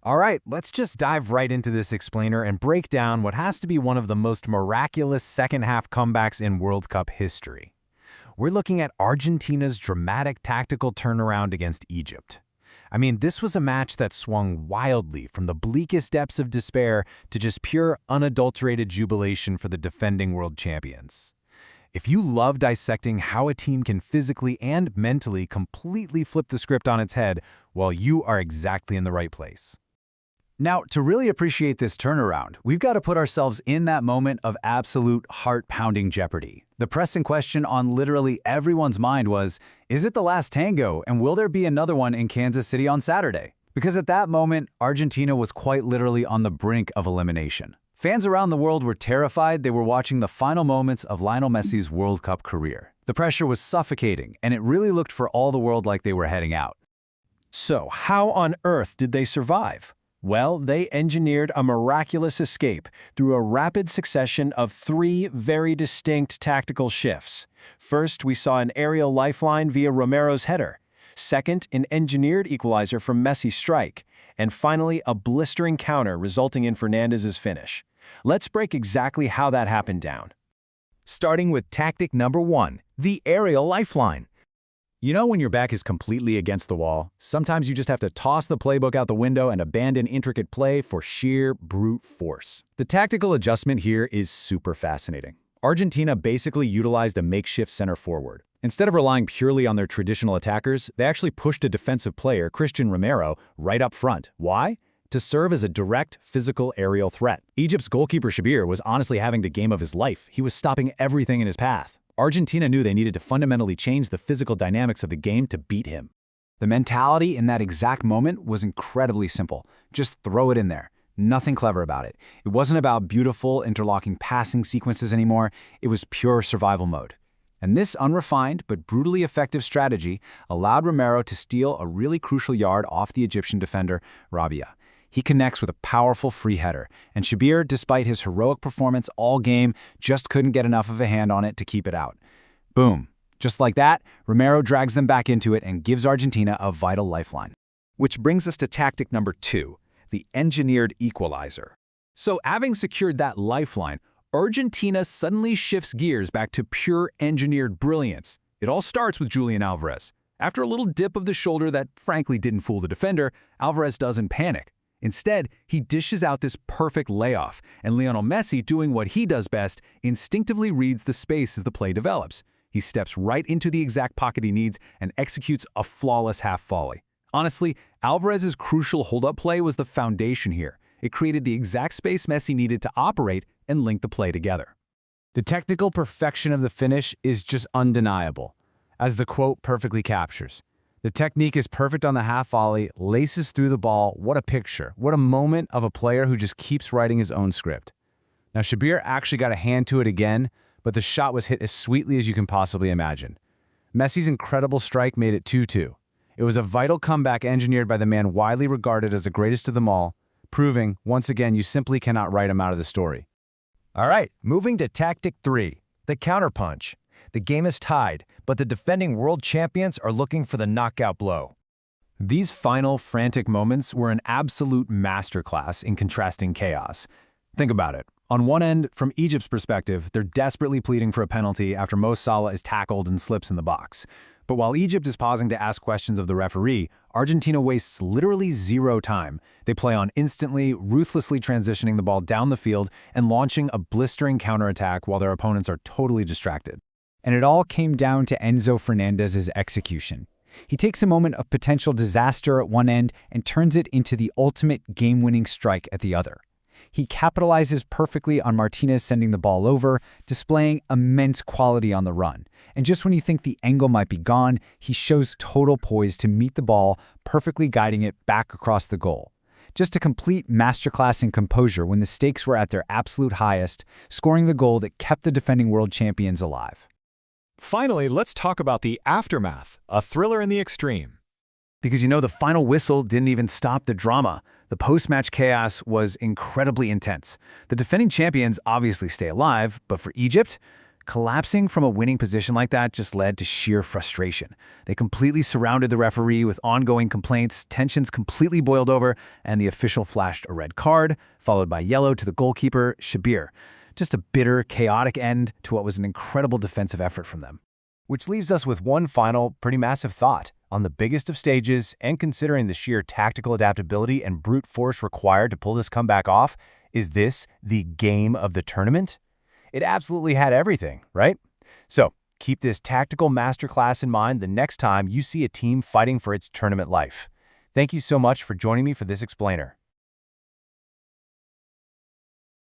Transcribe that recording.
All right, let's just dive right into this explainer and break down what has to be one of the most miraculous second-half comebacks in World Cup history. We're looking at Argentina's dramatic tactical turnaround against Egypt. I mean, this was a match that swung wildly from the bleakest depths of despair to just pure, unadulterated jubilation for the defending world champions. If you love dissecting how a team can physically and mentally completely flip the script on its head, well, you are exactly in the right place. Now, to really appreciate this turnaround, we've got to put ourselves in that moment of absolute heart-pounding jeopardy. The pressing question on literally everyone's mind was, is it the last tango, and will there be another one in Kansas City on Saturday? Because at that moment, Argentina was quite literally on the brink of elimination. Fans around the world were terrified they were watching the final moments of Lionel Messi's World Cup career. The pressure was suffocating, and it really looked for all the world like they were heading out. So, how on earth did they survive? Well, they engineered a miraculous escape through a rapid succession of three very distinct tactical shifts. First, we saw an aerial lifeline via Romero's header. Second, an engineered equalizer from Messi's strike. And finally, a blistering counter resulting in Fernandez's finish. Let's break exactly how that happened down. Starting with tactic number 1, the aerial lifeline. You know when your back is completely against the wall, sometimes you just have to toss the playbook out the window and abandon intricate play for sheer brute force. The tactical adjustment here is super fascinating. Argentina basically utilized a makeshift center forward. Instead of relying purely on their traditional attackers, they actually pushed a defensive player, Cristian Romero, right up front. Why? To serve as a direct, physical aerial threat. Egypt's goalkeeper Shabir was honestly having the game of his life. He was stopping everything in his path. Argentina knew they needed to fundamentally change the physical dynamics of the game to beat him. The mentality in that exact moment was incredibly simple. Just throw it in there. Nothing clever about it. It wasn't about beautiful, interlocking passing sequences anymore. It was pure survival mode. And this unrefined but brutally effective strategy allowed Romero to steal a really crucial yard off the Egyptian defender, Rabia. He connects with a powerful free header, and Shabir, despite his heroic performance all game, just couldn't get enough of a hand on it to keep it out. Boom. Just like that, Romero drags them back into it and gives Argentina a vital lifeline. Which brings us to tactic number 2, the engineered equalizer. So having secured that lifeline, Argentina suddenly shifts gears back to pure engineered brilliance. It all starts with Julian Alvarez. After a little dip of the shoulder that frankly didn't fool the defender, Alvarez doesn't panic. Instead, he dishes out this perfect layoff, and Lionel Messi, doing what he does best, instinctively reads the space as the play develops. He steps right into the exact pocket he needs and executes a flawless half volley. Honestly, Alvarez's crucial hold-up play was the foundation here. It created the exact space Messi needed to operate and link the play together. The technical perfection of the finish is just undeniable, as the quote perfectly captures. The technique is perfect on the half volley, laces through the ball. What a picture. What a moment of a player who just keeps writing his own script. Now, Shabir actually got a hand to it again, but the shot was hit as sweetly as you can possibly imagine. Messi's incredible strike made it 2-2. It was a vital comeback engineered by the man widely regarded as the greatest of them all, proving, once again, you simply cannot write him out of the story. All right, moving to tactic 3, the counterpunch. The game is tied, but the defending world champions are looking for the knockout blow. These final, frantic moments were an absolute masterclass in contrasting chaos. Think about it. On one end, from Egypt's perspective, they're desperately pleading for a penalty after Mo Salah is tackled and slips in the box. But while Egypt is pausing to ask questions of the referee, Argentina wastes literally zero time. They play on instantly, ruthlessly transitioning the ball down the field and launching a blistering counterattack while their opponents are totally distracted. And it all came down to Enzo Fernandez's execution. He takes a moment of potential disaster at one end and turns it into the ultimate game-winning strike at the other. He capitalizes perfectly on Martinez sending the ball over, displaying immense quality on the run. And just when you think the angle might be gone, he shows total poise to meet the ball, perfectly guiding it back across the goal. Just a complete masterclass in composure when the stakes were at their absolute highest, scoring the goal that kept the defending world champions alive. Finally, let's talk about the aftermath, a thriller in the extreme. Because the final whistle didn't even stop the drama. The post-match chaos was incredibly intense. The defending champions obviously stay alive, but for Egypt, Collapsing from a winning position like that just led to sheer frustration. They completely surrounded the referee with ongoing complaints, tensions completely boiled over, and the official flashed a red card, followed by yellow to the goalkeeper, Shabir. Just a bitter, chaotic end to what was an incredible defensive effort from them. Which leaves us with one final, pretty massive thought. On the biggest of stages, and considering the sheer tactical adaptability and brute force required to pull this comeback off, is this the game of the tournament? It absolutely had everything, right? So, keep this tactical masterclass in mind the next time you see a team fighting for its tournament life. Thank you so much for joining me for this explainer.